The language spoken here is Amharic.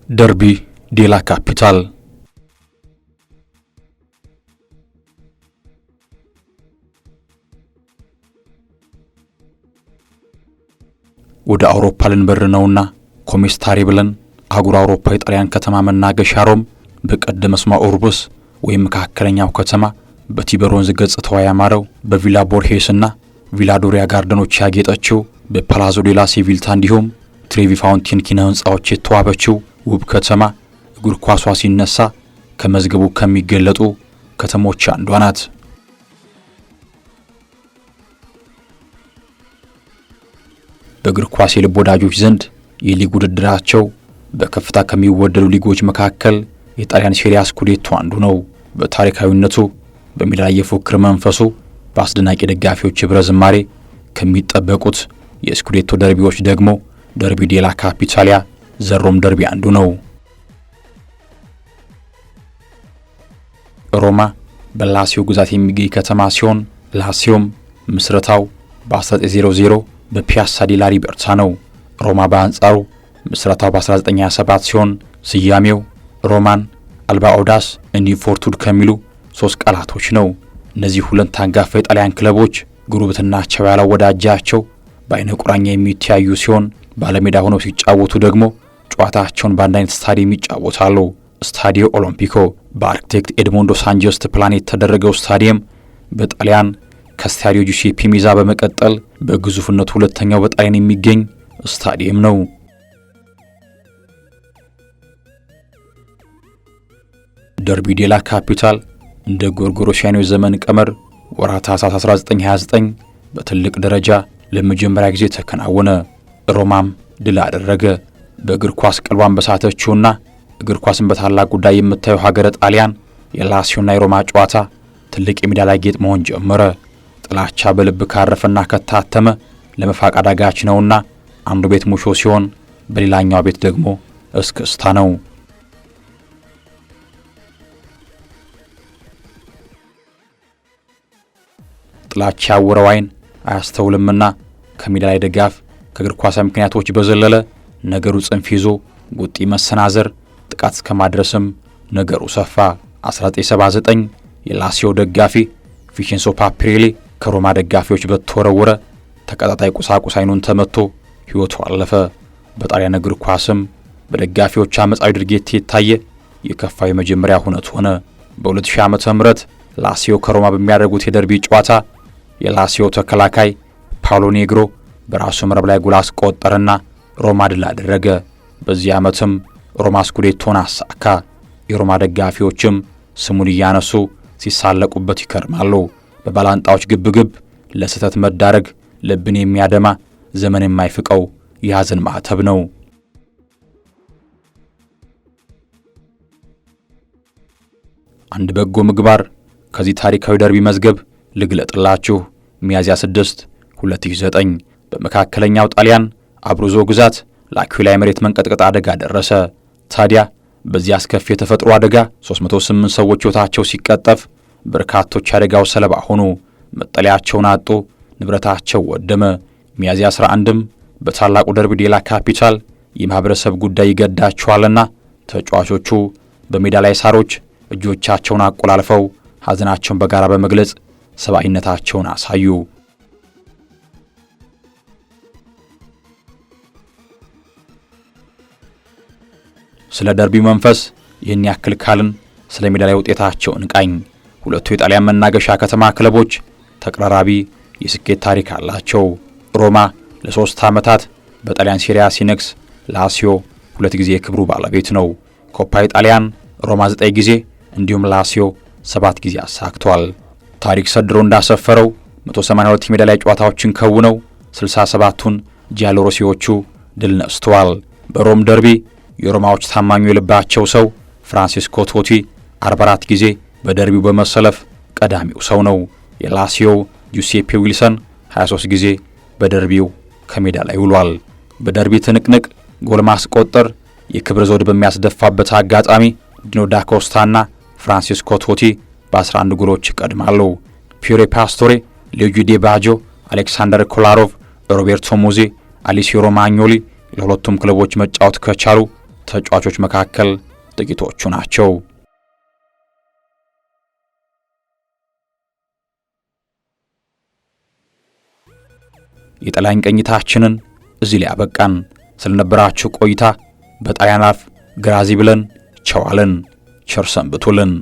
ደርቢ ዴላ ካፒታል ወደ አውሮፓ ልንበር ነውና ኮሜስታሪ ብለን አህጉር አውሮፓ የጣሊያን ከተማ መናገሻ ሮም በቀደመ ስሟ ኡርቡስ ወይም መካከለኛው ከተማ በቲበሮንዝ ገጽታዋ ያማረው በቪላ ቦርሄስና ቪላ ዶሪያ ጋርደኖች ያጌጠችው በፓላዞ ዴላ ሲቪልታ እንዲሁም ትሬቪ ፋውንቴን ኪነ ህንጻዎች የተዋበችው ውብ ከተማ እግር ኳሷ ሲነሳ ከመዝገቡ ከሚገለጡ ከተሞች አንዷ ናት። በእግር ኳስ የልብ ወዳጆች ዘንድ የሊግ ውድድራቸው በከፍታ ከሚወደዱ ሊጎች መካከል የጣሊያን ሴሪያ ስኩዴቶ አንዱ ነው። በታሪካዊነቱ በሜዳ ላይ የፉክክር መንፈሱ በአስደናቂ ደጋፊዎች ህብረ ዝማሬ ከሚጠበቁት የስኩዴቶ ደርቢዎች ደግሞ ደርቢ ዴላ ካፒታሊያ ዘሮም ደርቢ አንዱ ነው። ሮማ በላሲዮ ግዛት የሚገኝ ከተማ ሲሆን ላሲዮም ምስረታው በ1900 በፒያሳ ዴላ ሊበርታ ነው። ሮማ በአንጻሩ ምስረታው በ1927 ሲሆን ስያሜው ሮማን አልባ ኦዳስ እንዲሁም ፎርቱድ ከሚሉ ሶስት ቃላቶች ነው። እነዚህ ሁለት አንጋፋ የጣሊያን ክለቦች ጉርብትናቸው ያላወዳጃቸው በአይነ ቁራኛ የሚተያዩ ሲሆን ባለሜዳ ሆነው ሲጫወቱ ደግሞ ጨዋታቸውን በአንድ አይነት ስታዲየም ይጫወታሉ። ስታዲዮ ኦሎምፒኮ በአርክቴክት ኤድሞንዶ ሳንጀስት ፕላን የተደረገው ስታዲየም በጣሊያን ከስታዲዮ ጁሴፔ ሜአዛ በመቀጠል በግዙፍነቱ ሁለተኛው በጣሊያን የሚገኝ ስታዲየም ነው። ደርቢ ዴላ ካፒታል እንደ ጎርጎሮሲያኑ ዘመን ቀመር ወርሃ ታኅሳስ 1929 በትልቅ ደረጃ ለመጀመሪያ ጊዜ ተከናወነ። ሮማም ድል አደረገ። በእግር ኳስ ቀልቧን በሳተችውና እግር ኳስን በታላቅ ጉዳይ የምታየው ሀገረ ጣሊያን የላሲዮና የሮማ ጨዋታ ትልቅ የሜዳ ላይ ጌጥ መሆን ጀመረ። ጥላቻ በልብ ካረፈና ከታተመ ለመፋቅ አዳጋች ነውና አንዱ ቤት ሙሾ ሲሆን በሌላኛው ቤት ደግሞ እስክስታ ነው። ጥላቻ ያወረው አይን አያስተውልምና ከሜዳ ላይ ደጋፍ ከእግር ኳስ ምክንያቶች በዘለለ ነገሩ ጽንፍ ይዞ ጉጢ መሰናዘር ጥቃት እስከማድረስም ነገሩ ሰፋ። 1979 የላሲዮ ደጋፊ ቪቼንሶ ፓፕሬሌ ከሮማ ደጋፊዎች በተወረወረ ተቀጣጣይ ቁሳቁስ አይኑን ተመቶ ሕይወቱ አለፈ። በጣሊያን እግር ኳስም በደጋፊዎች አመጻዊ ድርጊት የታየ የከፋው የመጀመሪያ ሁነት ሆነ። በ2000 ዓመተ ምህረት ላሲዮ ከሮማ በሚያደርጉት የደርቢ ጨዋታ የላሲዮ ተከላካይ ፓውሎ ኔግሮ በራሱ መረብ ላይ ጎል አስቆጠረና ሮማ ድል አደረገ። በዚህ ዓመትም ሮማ ስኩዴቶን አሳካ። የሮማ ደጋፊዎችም ስሙን እያነሱ ሲሳለቁበት ይከርማሉ። በባላንጣዎች ግብግብ ለስህተት መዳረግ ልብን የሚያደማ ዘመን የማይፍቀው የሐዘን ማዕተብ ነው። አንድ በጎ ምግባር ከዚህ ታሪካዊ ደርቢ መዝገብ ልግለጥላችሁ። ሚያዝያ 6 2009 በመካከለኛው ጣሊያን አብሩዞ ግዛት ለአኩዊላ የመሬት መንቀጥቀጥ አደጋ ደረሰ። ታዲያ በዚህ አስከፊ የተፈጥሮ አደጋ 308 ሰዎች ሕይወታቸው ሲቀጠፍ በርካቶች አደጋው ሰለባ ሆኑ። መጠለያቸውን አጡ፣ ንብረታቸው ወደመ። ሚያዝያ 11ም በታላቁ ደርቢ ዴላ ካፒታል የማህበረሰብ ጉዳይ ይገዳቸዋልና ተጫዋቾቹ በሜዳ ላይ ሳሮች እጆቻቸውን አቆላልፈው ሐዘናቸውን በጋራ በመግለጽ ሰብአዊነታቸውን አሳዩ። ስለ ደርቢ መንፈስ ይህን ያክል ካልን ስለ ሜዳ ላይ ውጤታቸው እንቃኝ። ሁለቱ የጣሊያን መናገሻ ከተማ ክለቦች ተቀራራቢ የስኬት ታሪክ አላቸው። ሮማ ለ3 ዓመታት በጣሊያን ሴሪያ ሲነግስ፣ ላሲዮ 2 ጊዜ የክብሩ ባለቤት ነው። ኮፓ ኢጣሊያን ሮማ 9 ጊዜ እንዲሁም ላሲዮ 7 ጊዜ አሳክቷል። ታሪክ ሰድሮ እንዳሰፈረው 182 የሜዳ ላይ ጨዋታዎችን ከውነው 67ቱን ጂያሎሮሲዎቹ ድል ነስተዋል። በሮም ደርቢ የሮማዎች ታማኙ የልባቸው ሰው ፍራንሲስኮ ቶቲ 44 ጊዜ በደርቢው በመሰለፍ ቀዳሚው ሰው ነው። የላሲዮ ጁሴፔ ዊልሰን 23 ጊዜ በደርቢው ከሜዳ ላይ ውሏል። በደርቢ ትንቅንቅ ጎል ማስቆጠር የክብር ዘውድ በሚያስደፋበት አጋጣሚ ዲኖ ዳ ኮስታና ፍራንሲስኮ ቶቲ በ11 ጎሎች ይቀድማሉ። ፒሬ ፓስቶሬ፣ ሉዊጂ ዲ ባጆ፣ አሌክሳንደር ኮላሮቭ፣ ሮቤርቶ ሙዜ፣ አሊሲዮ ሮማኞሊ ለሁለቱም ክለቦች መጫወት ከቻሉ ተጫዋቾች መካከል ጥቂቶቹ ናቸው። የጣሊያን ቅኝታችንን እዚህ ላይ አበቃን። ስለነበራችሁ ቆይታ በጣሊያን አፍ ግራዚ ብለን ቸዋለን። ቸር ሰንብቱልን።